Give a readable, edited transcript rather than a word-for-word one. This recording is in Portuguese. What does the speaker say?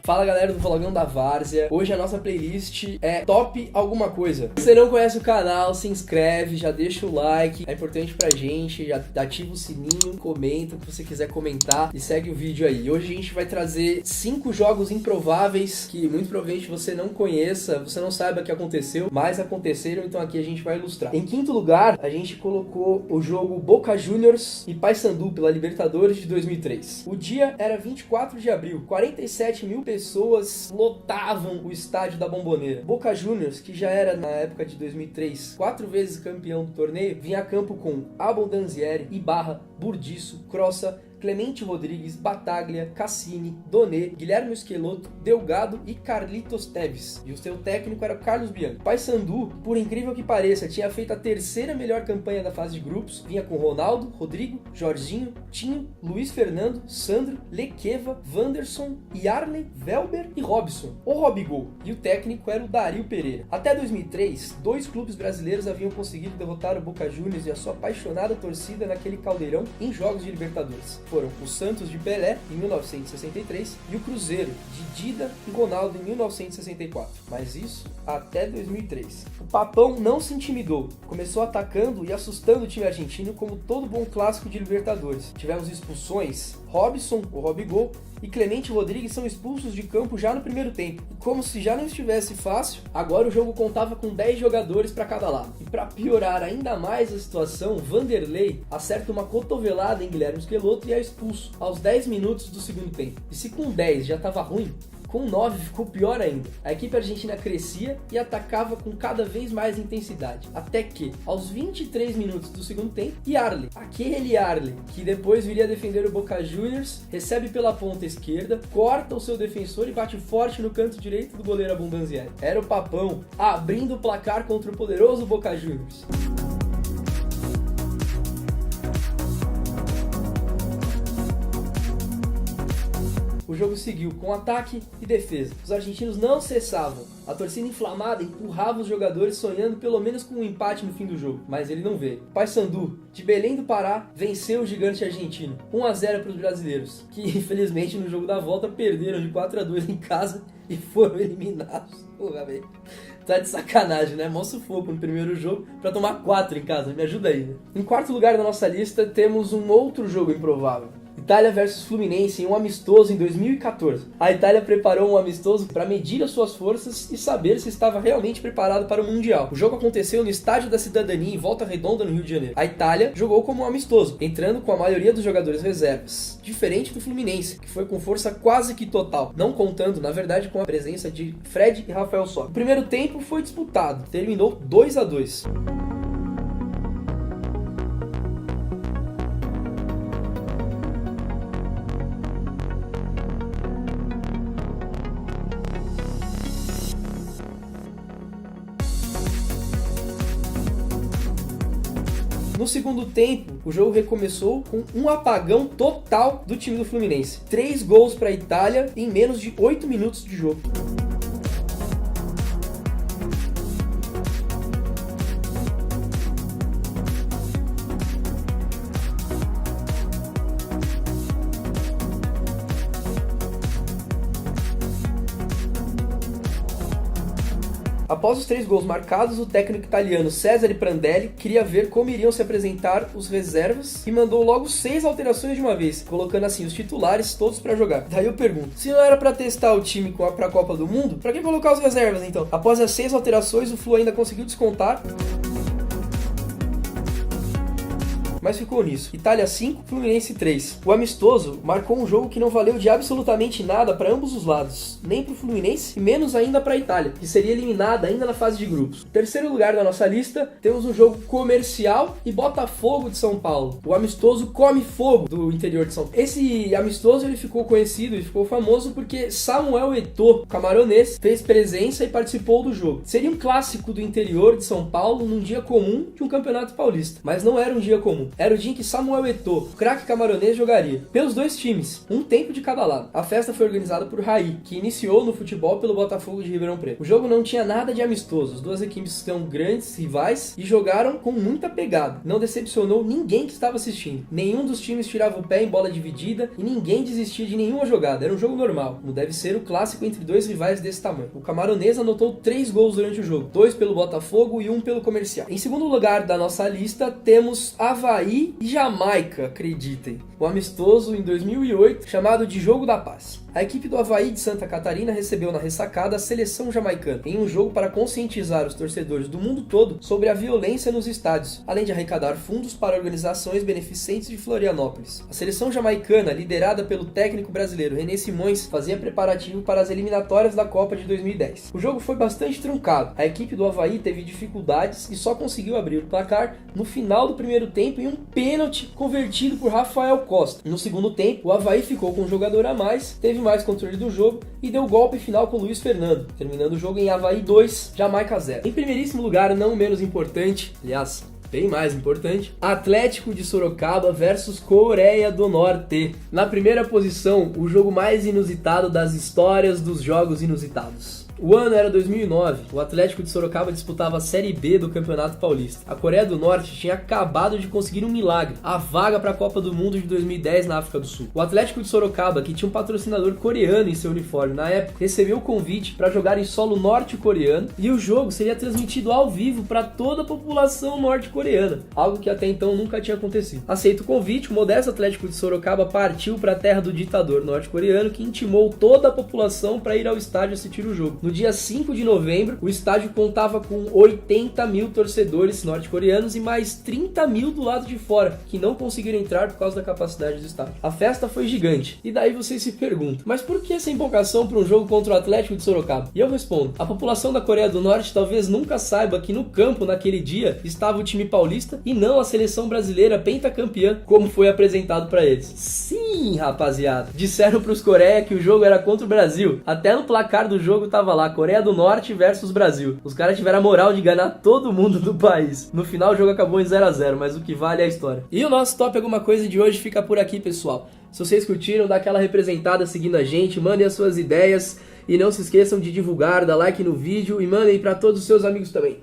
Fala galera do Vlogão da Várzea, hoje a nossa playlist é Top Alguma Coisa. Se você não conhece o canal, se inscreve, já deixa o like, é importante pra gente, já ativa o sininho, comenta o que você quiser comentar e segue o vídeo aí. Hoje a gente vai trazer 5 jogos improváveis que muito provavelmente você não conheça, você não saiba que aconteceu, mas aconteceram, então aqui a gente vai ilustrar. Em quinto lugar, a gente colocou o jogo Boca Juniors e Paysandu pela Libertadores de 2003. O dia era 24 de abril, 47 mil pessoas lotavam o estádio da Bombonera. Boca Juniors, que já era na época de 2003 4 vezes campeão do torneio, vinha a campo com Abondanzieri, Ibarra, Burdiço, Crossa, Clemente Rodrigues, Bataglia, Cassini, Donê, Guilherme Esqueloto, Delgado e Carlitos Teves. E o seu técnico era Carlos Bianchi. Paysandu, por incrível que pareça, tinha feito a terceira melhor campanha da fase de grupos. Vinha com Ronaldo, Rodrigo, Jorginho, Tinho, Luiz Fernando, Sandro, Lequeva, Wanderson, Yarley, Velber e Robson, o Robigol. E o técnico era o Dario Pereira. Até 2003, 2 clubes brasileiros haviam conseguido derrotar o Boca Juniors e a sua apaixonada torcida naquele caldeirão em jogos de Libertadores. Foram o Santos de Pelé, em 1963, e o Cruzeiro, de Dida e Ronaldo, em 1964. Mas isso até 2003. O Papão não se intimidou, começou atacando e assustando o time argentino como todo bom clássico de Libertadores. Tivemos expulsões, Robson, o Robigol, e Clemente Rodrigues são expulsos de campo já no primeiro tempo. E como se já não estivesse fácil, agora o jogo contava com 10 jogadores para cada lado. E para piorar ainda mais a situação, Vanderlei acerta uma cotovelada em Guilherme Esqueloto e é expulso aos 10 minutos do segundo tempo. E se com 10 já estava ruim, com 9 ficou pior ainda. A equipe argentina crescia e atacava com cada vez mais intensidade. Até que, aos 23 minutos do segundo tempo, Yarley, aquele Yarley, que depois viria a defender o Boca Juniors, recebe pela ponta esquerda, corta o seu defensor e bate forte no canto direito do goleiro Abondanzieri. Era o Papão abrindo o placar contra o poderoso Boca Juniors. O jogo seguiu com ataque e defesa. Os argentinos não cessavam. A torcida inflamada empurrava os jogadores sonhando pelo menos com um empate no fim do jogo. Mas ele não veio. Paysandu, de Belém do Pará, venceu o gigante argentino. 1-0 para os brasileiros, que infelizmente no jogo da volta perderam de 4-2 em casa e foram eliminados. Porra, velho. Tá de sacanagem, né? Mó sufoco no primeiro jogo pra tomar 4 em casa. Me ajuda aí, né? Em quarto lugar da nossa lista temos um outro jogo improvável. Itália versus Fluminense em um amistoso em 2014. A Itália preparou um amistoso para medir as suas forças e saber se estava realmente preparado para o Mundial. O jogo aconteceu no Estádio da Cidadania em Volta Redonda, no Rio de Janeiro. A Itália jogou como um amistoso, entrando com a maioria dos jogadores reservas, diferente do Fluminense, que foi com força quase que total, não contando, na verdade, com a presença de Fred e Rafael Só. O primeiro tempo foi disputado, terminou 2-2. No segundo tempo, o jogo recomeçou com um apagão total do time do Fluminense. 3 gols para a Itália em menos de 8 minutos de jogo. Após os 3 gols marcados, o técnico italiano Cesare Prandelli queria ver como iriam se apresentar os reservas e mandou logo 6 alterações de uma vez, colocando assim os titulares todos para jogar. Daí eu pergunto, se não era para testar o time para a Copa do Mundo, para que colocar os reservas então? Após as 6 alterações, o Flu ainda conseguiu descontar, mas ficou nisso. Itália 5, Fluminense 3. O amistoso marcou um jogo que não valeu de absolutamente nada para ambos os lados, nem para o Fluminense e menos ainda para a Itália, que seria eliminada ainda na fase de grupos. Em terceiro lugar da nossa lista, temos um jogo Comercial e Botafogo de São Paulo. O amistoso Come Fogo do interior de São Paulo. Esse amistoso ele ficou conhecido e ficou famoso porque Samuel Eto'o, camaronês, fez presença e participou do jogo. Seria um clássico do interior de São Paulo num dia comum de um campeonato paulista, mas não era um dia comum. era o dia em que Samuel Eto'o, o craque camaronês, jogaria. Pelos dois times, um tempo de cada lado. A festa foi organizada por Raí, que iniciou no futebol pelo Botafogo de Ribeirão Preto. O jogo não tinha nada de amistoso, as duas equipes são grandes rivais e jogaram com muita pegada. Não decepcionou ninguém que estava assistindo. Nenhum dos times tirava o pé em bola dividida e ninguém desistia de nenhuma jogada. Era um jogo normal, como deve ser o clássico entre dois rivais desse tamanho. O camaronês anotou 3 gols durante o jogo, 2 pelo Botafogo e 1 pelo Comercial. Em segundo lugar da nossa lista, temos Avaí e Jamaica, acreditem. O amistoso em 2008, chamado de Jogo da Paz. A equipe do Avaí de Santa Catarina recebeu na ressacada a seleção jamaicana, em um jogo para conscientizar os torcedores do mundo todo sobre a violência nos estádios, além de arrecadar fundos para organizações beneficentes de Florianópolis. A seleção jamaicana, liderada pelo técnico brasileiro René Simões, fazia preparativo para as eliminatórias da Copa de 2010. O jogo foi bastante truncado. A equipe do Avaí teve dificuldades e só conseguiu abrir o placar no final do primeiro tempo em um pênalti convertido por Rafael Costa. No segundo tempo, o Avaí ficou com um jogador a mais, teve mais controle do jogo e deu o golpe final com o Luiz Fernando, terminando o jogo em Avaí 2, Jamaica 0. Em primeiríssimo lugar, não menos importante, aliás, bem mais importante, Atlético de Sorocaba versus Coreia do Norte. Na primeira posição, o jogo mais inusitado das histórias dos jogos inusitados. O ano era 2009, o Atlético de Sorocaba disputava a Série B do Campeonato Paulista. A Coreia do Norte tinha acabado de conseguir um milagre, a vaga para a Copa do Mundo de 2010 na África do Sul. O Atlético de Sorocaba, que tinha um patrocinador coreano em seu uniforme na época, recebeu o convite para jogar em solo norte-coreano e o jogo seria transmitido ao vivo para toda a população norte-coreana, algo que até então nunca tinha acontecido. Aceito o convite, o modesto Atlético de Sorocaba partiu para a terra do ditador norte-coreano, que intimou toda a população para ir ao estádio assistir o jogo. No dia 5 de novembro, o estádio contava com 80 mil torcedores norte-coreanos e mais 30 mil do lado de fora, que não conseguiram entrar por causa da capacidade do estádio. A festa foi gigante. E daí vocês se perguntam, mas por que essa empolgação para um jogo contra o Atlético de Sorocaba? E eu respondo, a população da Coreia do Norte talvez nunca saiba que no campo naquele dia estava o time paulista e não a seleção brasileira pentacampeã, como foi apresentado para eles. Sim, rapaziada, disseram pros Coreia que o jogo era contra o Brasil. Até no placar do jogo tava lá, Coreia do Norte versus Brasil. Os caras tiveram a moral de enganar todo mundo do país. No final o jogo acabou em 0-0, mas o que vale é a história. E o nosso Top Alguma Coisa de hoje fica por aqui, pessoal. Se vocês curtiram, dá aquela representada seguindo a gente, mandem as suas ideias e não se esqueçam de divulgar, dar like no vídeo e mandem para todos os seus amigos também.